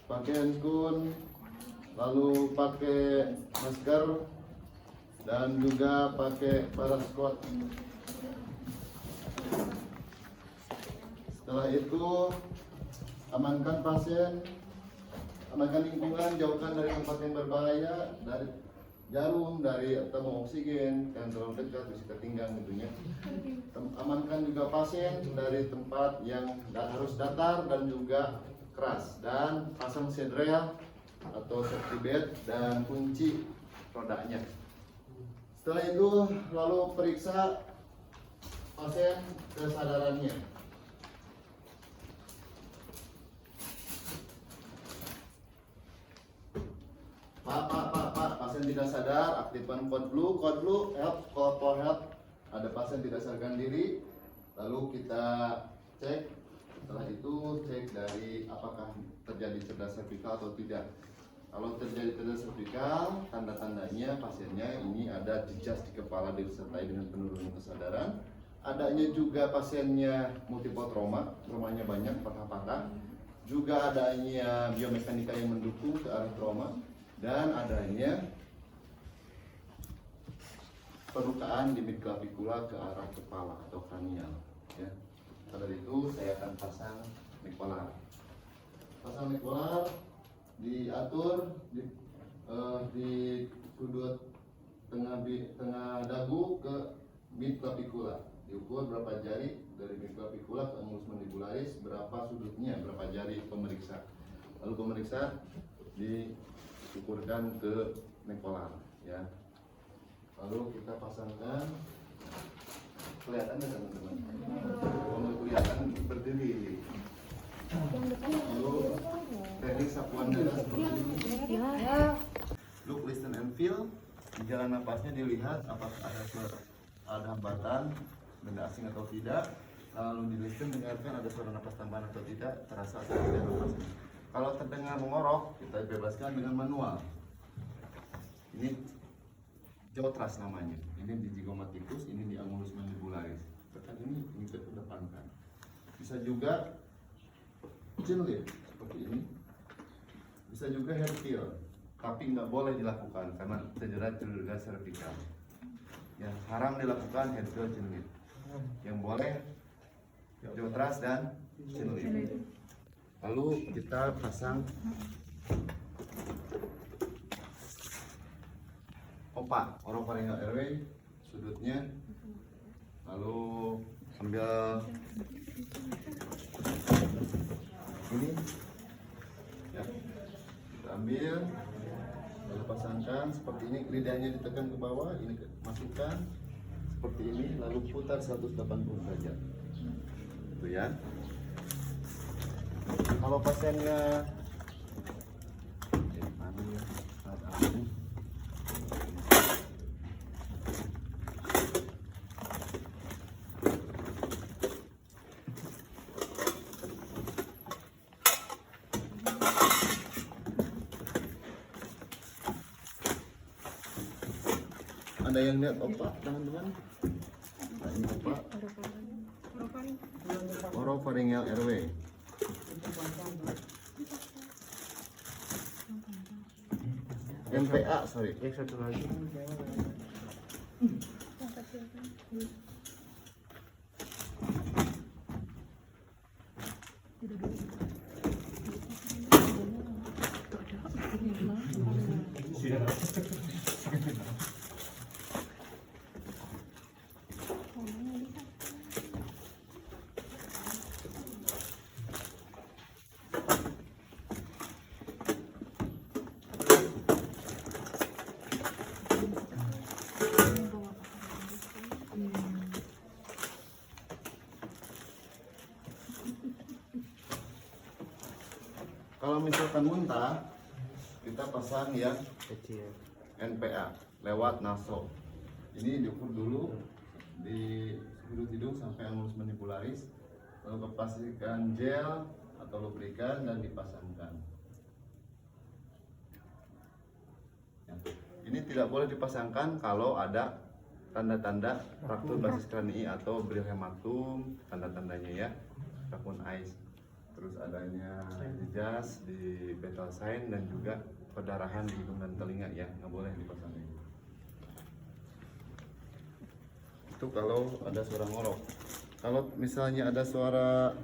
pakai handphone, lalu pakai masker, dan juga pakai paraskot. Setelah itu amankan pasien, amankan lingkungan, jauhkan dari tempat yang berbahaya, dari jarum, dari tabung oksigen, yang terlalu dekat bisa ketinggang tentunya. Amankan juga pasien dari tempat yang harus datar dan juga keras, dan pasang seatbelt atau safety belt dan kunci rodanya. Setelah itu lalu periksa pasien kesadarannya. Pak, pasien tidak sadar, aktifkan code blue, help, call for help. Ada pasien tidak sadarkan diri, lalu kita cek. Setelah itu cek dari apakah terjadi cedera servikal atau tidak. Kalau terjadi cedera servikal, tanda-tandanya pasiennya ini ada jejak di kepala disertai dengan penurunan kesadaran. Adanya juga pasiennya multiple trauma, traumanya banyak, patah-patah. Juga adanya biomekanika yang mendukung ke arah trauma, dan adanya perlukaan di midclavicular ke arah kepala atau kranial. Ya. Pada itu saya akan pasang Nicolar. Pasang Nicolar diatur di sudut tengah dagu ke midclavicular. Diukur berapa jari dari midclavicular ke angulus mandibularis, berapa sudutnya, berapa jari pemeriksa. Lalu pemeriksa diukurkan ke Nicolar, ya. Lalu kita pasangkan, kelihatan nggak teman-teman? Kalau kelihatan berdiri. Lalu teknik sapuan dada seperti ini. Look, listen and feel. Di jalan napasnya dilihat apakah ada hambatan, benda asing atau tidak. Lalu di listen, dengarkan ada suara napas tambahan atau tidak, terasa atau tidak napasnya. Kalau terdengar mengorok, kita bebaskan dengan manual. Ini jaw thrust namanya. Ini di zygomatikus, ini di angulus mandibularis. Tekan ini ke depankan. Bisa juga chin lift seperti ini. Bisa juga head feel, tapi nggak boleh dilakukan karena cedera servikal. Yang haram dilakukan head feel, chin lift. Yang boleh jaw thrust dan chin lift. Lalu kita pasang opa, oropharyngeal airway, sudutnya. Lalu ambil ini, ya, kita ambil, lalu pasangkan seperti ini, lidahnya ditekan ke bawah, ini masukkan seperti ini, lalu putar 180 derajat. Itu ya. Kalau pasiennya ada yang lihat opa, teman-teman? Nah, ini opa, oropharyngeal airway. MPA, sorry. Yang satu lagi. Kalau misalkan muntah, kita pasang yang kecil, NPA lewat naso. Ini diukur dulu di sudut hidung sampai angulus mandibularis, lalu pastikan gel atau lubrikan dan dipasangkan. Ya. Ini tidak boleh dipasangkan kalau ada tanda-tanda fraktur basis kranii atau brilhematum, tanda-tandanya ya, ataupun ice. terus adanya jas di vital sign dan juga perdarahan di hidung dan telinga ya, nggak boleh dipasangin. Itu kalau ada suara ngorok. Kalau misalnya ada suara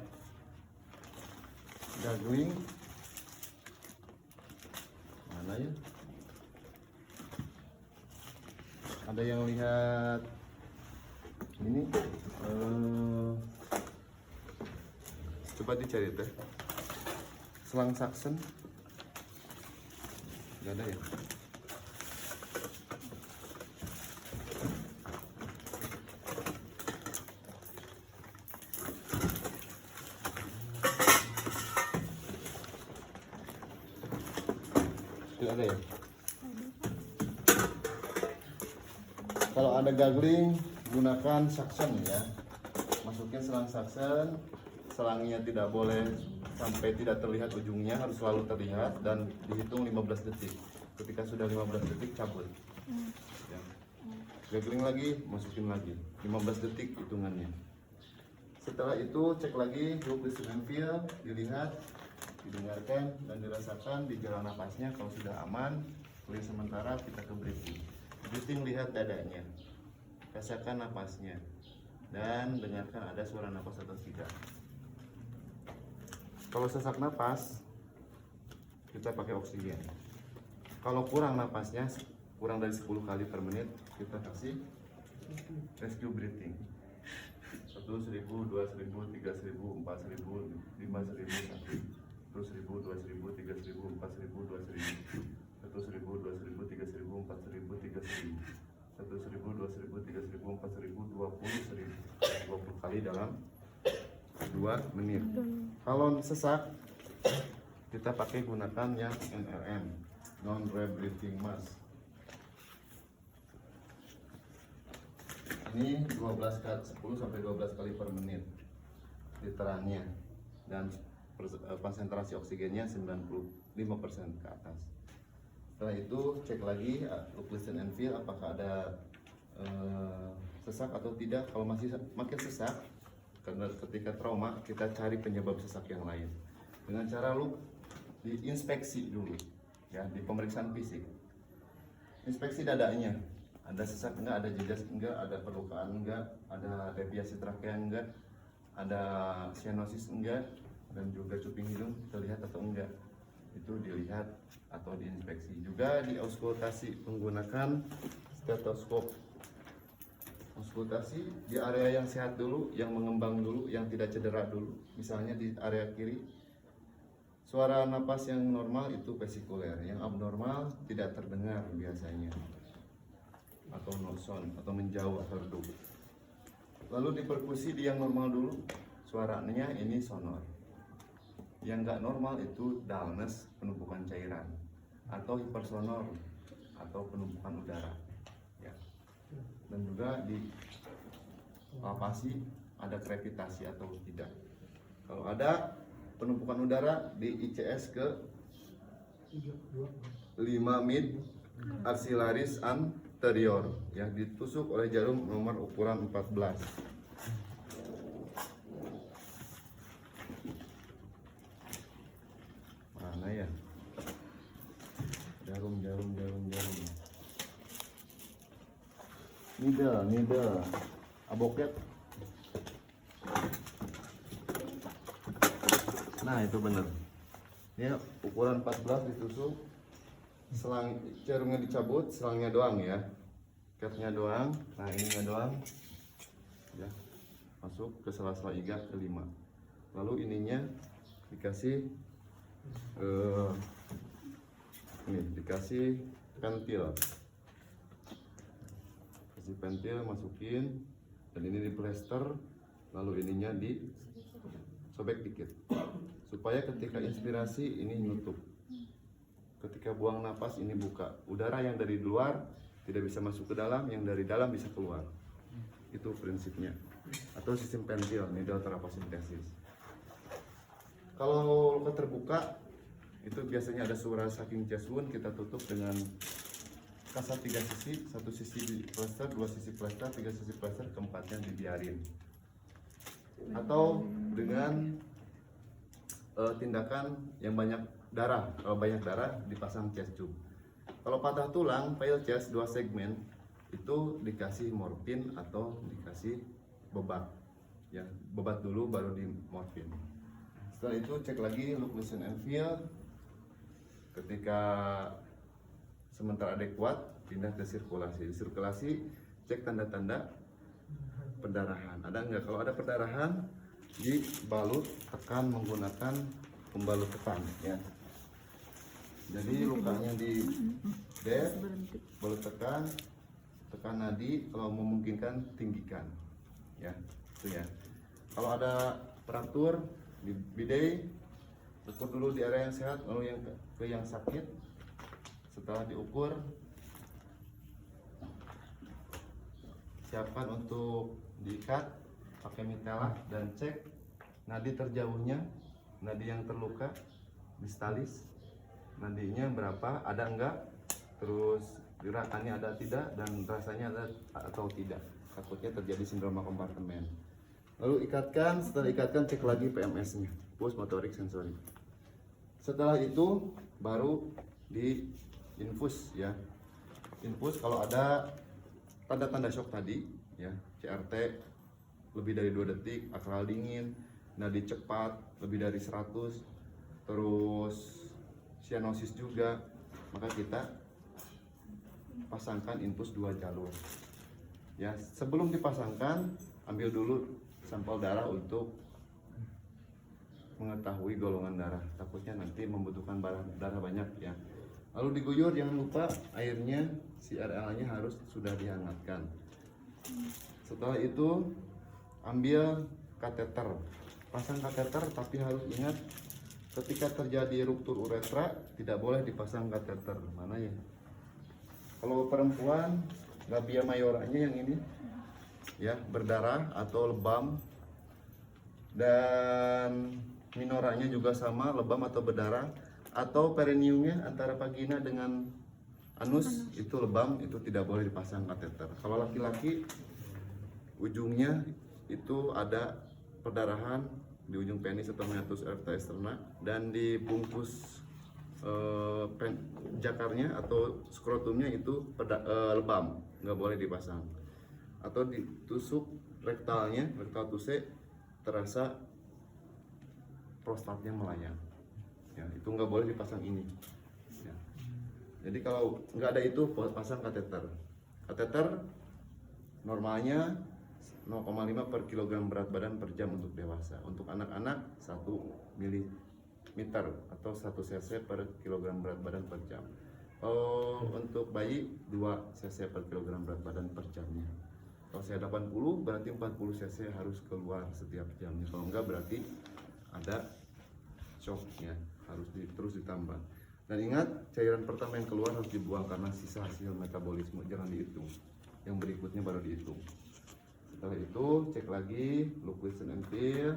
gargling, mana ya? Ada yang lihat ini? Coba dicari teh. Selang Saxon. Nggak ada ya? Tidak ada ya? Kalau ada gargling, gunakan Saxon ya. Masukin selang Saxon. Selangnya tidak boleh sampai tidak terlihat ujungnya, harus selalu terlihat dan dihitung 15 detik. Ketika sudah 15 detik cabut. Ya. Gargling lagi, masukin lagi 15 detik hitungannya. Setelah itu cek lagi look listen and feel, dilihat, didengarkan dan dirasakan di jalan napasnya. Kalau sudah aman, boleh sementara kita ke breathing. Breathing, lihat dadanya, rasakan napasnya dan dengarkan ada suara napas atau tidak. Kalau sesak napas, kita pakai oksigen. Kalau kurang napasnya, kurang dari 10 kali per menit, kita kasih rescue breathing. 1.000, 2.000, 3.000, 4.000, 5.000, 1.000, 2.000, 3.000, 4.000, 2.000, 1.000, 2.000, 3.000, 4.000, 3.000, 4.000, 20 kali dalam 2 menit. Kalau sesak, kita pakai gunakan yang NRM, non rebreathing mask. Ini 12 kali, 10 sampai 12 kali per menit literannya dan konsentrasi oksigennya 95% ke atas. Setelah itu cek lagi look listen and feel apakah ada sesak atau tidak. Kalau masih makin sesak, karena ketika trauma kita cari penyebab sesak yang lain dengan cara lu diinspeksi dulu ya, di pemeriksaan fisik. Inspeksi dadanya, ada sesak enggak, ada jejas enggak, ada perlukaan enggak, ada deviasi trakea enggak, ada sianosis enggak, dan juga cuping hidung terlihat atau enggak. Itu dilihat atau diinspeksi. Juga diauskultasi menggunakan stetoskop. Auskultasi di area yang sehat dulu, yang mengembang dulu, yang tidak cedera dulu. Misalnya di area kiri, suara napas yang normal itu vesikuler, yang abnormal tidak terdengar biasanya, atau no sound, atau menjauh atau redup. Lalu di perkusi di yang normal dulu, suaranya ini sonor. Yang nggak normal itu dullness, penumpukan cairan, atau hipersonor, atau penumpukan udara. Dan juga di palpasi ada krepitasi atau tidak. Kalau ada penumpukan udara di ICS ke 5 mid axillaris anterior yang ditusuk oleh jarum nomor ukuran 14. Mana ya? Jarum. Needle, aboket. Nah itu bener. Ya ukuran 14 ditusuk, selang jarumnya dicabut, selangnya doang ya, capnya doang. Nah ininya doang, ya masuk ke sela-sela iga kelima. Lalu ininya dikasih ini dikasih pentil. Kasih pentil, masukin, dan ini di plester, lalu ininya disobek dikit supaya ketika inspirasi ini nutup, ketika buang napas ini buka, udara yang dari luar tidak bisa masuk ke dalam, yang dari dalam bisa keluar. Itu prinsipnya, atau sistem pentil, needle trapasintesis. Kalau luka terbuka itu biasanya ada suara sucking chest wound, kita tutup dengan kasat 3 sisi, 1 sisi di plester, 2 sisi plester, 3 sisi plester, keempatnya dibiarin. Atau dengan tindakan yang banyak darah. Kalau banyak darah dipasang chest tube. Kalau patah tulang, fail chest 2 segmen itu dikasih morfin atau dikasih bebat. Ya, bebat dulu baru di morfin. Setelah itu cek lagi look, listen and feel. Ketika sementara adekuat, pindah ke sirkulasi. Di sirkulasi cek tanda-tanda pendarahan. Ada enggak? Kalau ada pendarahan, dibalut, tekan menggunakan pembalut tekan ya. Jadi lukanya di bed, balut tekan, tekan nadi, kalau memungkinkan tinggikan ya, itu ya. Kalau ada fraktur di bidet, ukur dulu di area yang sehat, lalu yang ke yang sakit. Setelah diukur, siapkan untuk diikat pakai mitela dan cek nadi terjauhnya, nadi yang terluka, distalis, nadinya berapa, ada enggak, terus gerakannya ada tidak, dan rasanya ada atau tidak. Takutnya terjadi sindroma kompartemen. Lalu ikatkan, setelah ikatkan cek lagi PMS-nya, post motorik sensorik. Setelah itu baru di infus ya. Infus kalau ada tanda-tanda shock tadi ya, CRT lebih dari 2 detik, akral dingin, nadi cepat lebih dari 100, terus cyanosis juga, maka kita pasangkan infus 2 jalur ya. Sebelum dipasangkan, ambil dulu sampel darah untuk mengetahui golongan darah, takutnya nanti membutuhkan darah banyak ya. Lalu diguyur, jangan lupa airnya, CRL-nya harus sudah dihangatkan. Setelah itu ambil kateter, pasang kateter, tapi harus ingat ketika terjadi ruptur uretra tidak boleh dipasang kateter. Mana ya? Kalau perempuan, labia majoranya yang ini ya, berdarah atau lebam, dan minoranya juga sama, lebam atau berdarah, atau perineumnya antara vagina dengan anus itu lebam, itu tidak boleh dipasang kateter. Kalau laki-laki, ujungnya itu ada perdarahan di ujung penis atau meatus aorta externa, dan di bungkus jakarnya atau skrotumnya itu lebam, nggak boleh dipasang. Atau ditusuk rektalnya, rektal tuse, terasa prostatnya melayang ya, itu nggak boleh dipasang ini ya. Jadi kalau nggak ada itu, pasang kateter. Kateter normalnya 0,5 per kilogram berat badan per jam untuk dewasa. Untuk anak-anak 1 ml atau 1 cc per kilogram berat badan per jam. Kalau untuk bayi 2 cc per kilogram berat badan per jamnya. Kalau saya 80 berarti 40 cc harus keluar setiap jamnya. Kalau enggak berarti ada shocknya, harus terus ditambah. Dan ingat, cairan pertama yang keluar harus dibuang karena sisa hasil metabolisme, jangan dihitung. Yang berikutnya baru dihitung. Setelah itu cek lagi look, listen and feel.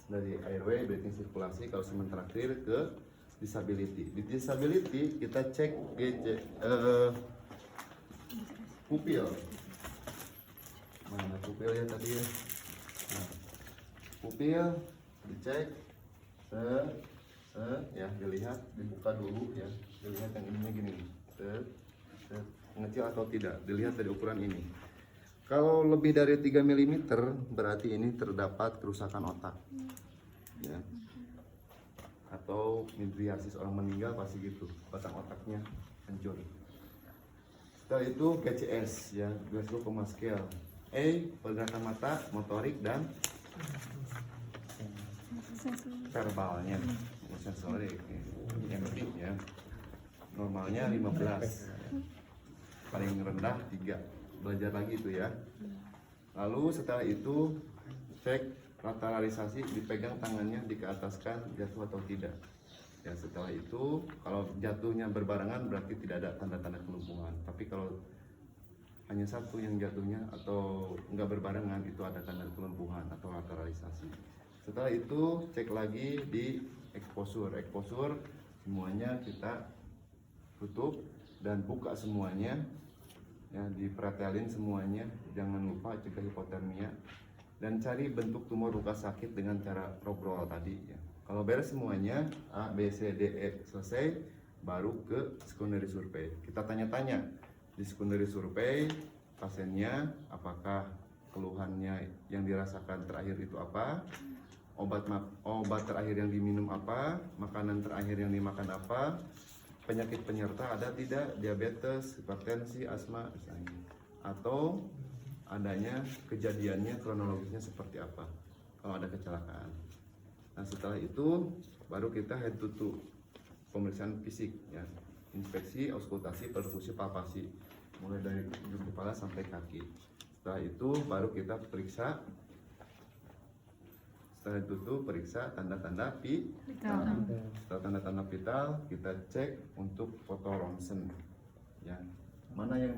Dari airway, breathing, sirkulasi. Kalau sementara clear, ke disability. Di disability kita cek pupil. Mana pupilnya tadi ya? Nah, pupil dicek, ya, dilihat, dibuka dulu ya, dilihat yang ininya gini, mengecil atau tidak, dilihat dari ukuran ini. Kalau lebih dari 3 mm berarti ini terdapat kerusakan otak ya, atau midriasis, orang meninggal pasti gitu, batang otaknya hancur. Setelah itu GCS ya, Glasgow Coma Scale. Pergerakan mata, motorik, dan verbalnya, sensorik yang lebih ya. Normalnya 15, paling rendah 3. Belajar lagi itu ya. Lalu setelah itu cek lateralisasi, dipegang tangannya, dikeataskan, jatuh atau tidak ya. Setelah itu kalau jatuhnya berbarengan berarti tidak ada tanda-tanda kelumpuhan, tapi kalau hanya satu yang jatuhnya atau enggak berbarengan, itu ada tanda kelumpuhan atau lateralisasi. Setelah itu cek lagi di exposure. Exposure semuanya kita tutup dan buka semuanya ya, dipretelin semuanya, jangan lupa cegah hipotermia, dan cari bentuk tumor luka sakit dengan cara robrol tadi ya. Kalau beres semuanya A, B, C, D, E selesai, baru ke secondary survey. Kita tanya-tanya di secondary survey pasiennya apakah keluhannya yang dirasakan terakhir itu apa, obat terakhir yang diminum apa, makanan terakhir yang dimakan apa, penyakit penyerta ada tidak, diabetes, hipertensi, asma misalnya, atau adanya kejadiannya kronologisnya seperti apa kalau ada kecelakaan. Nah setelah itu baru kita head to toe pemeriksaan fisik ya, inspeksi, auskultasi, perkusi, palpasi, mulai dari ujung kepala sampai kaki. Setelah itu baru kita periksa, setelah itu periksa tanda-tanda vital. Setelah tanda-tanda vital kita cek untuk foto ronsen ya, mana yang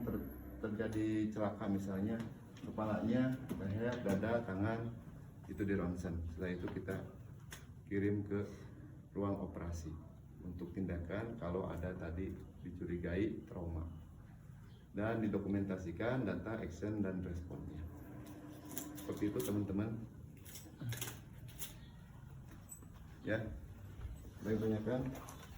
terjadi celaka misalnya kepalanya, leher, dada, tangan, itu di ronsen. Setelah itu kita kirim ke ruang operasi untuk tindakan kalau ada tadi dicurigai trauma, dan didokumentasikan data action dan responnya. Seperti itu teman-teman ya, banyak kan.